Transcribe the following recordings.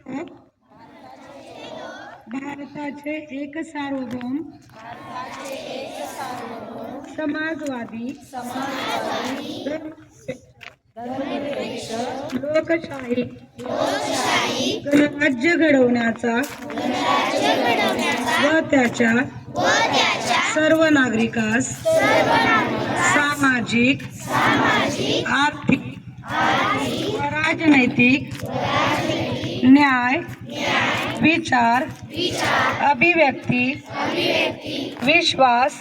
लोक भारताचे एक सार्वभौम समाजवादी लोकशाही गणराज्य घडवण्याचा व त्याच्या सर्व नागरिकास सामाजिक आर्थिक व राजनैतिक न्याय विचार अभिव्यक्ती विश्वास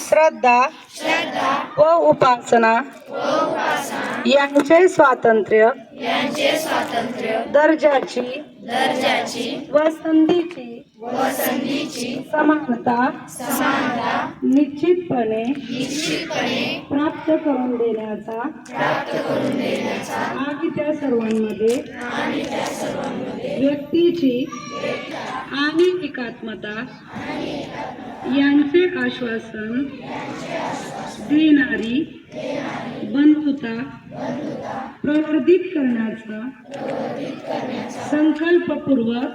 श्रद्धा व उपासना यांचे स्वातंत्र्य दर्जाची व संधीची समानता निश्चितपणे प्राप्त करून देण्याचा आणि त्या सर्वांमध्ये व्यक्तीची आणि एकात्मता यांचे आश्वासन देणारी बंधुता प्रवर्धित करण्याचा संकल्पपूर्वक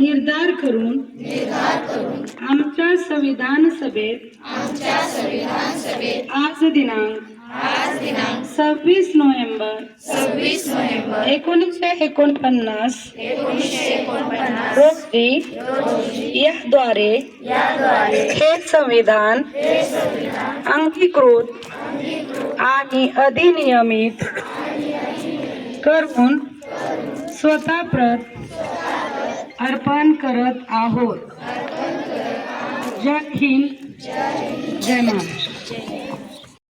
निर्धार करून आमच्या संविधान सभेत आज दिनांक 26 नोव्हेंबर 1949 रोजी याद्वारे हे संविधान अंगीकृत आणि अधिनियमित करून स्वतः प्रत अर्पण करत आहोत. जय हिंद, जय महाराष्ट्र.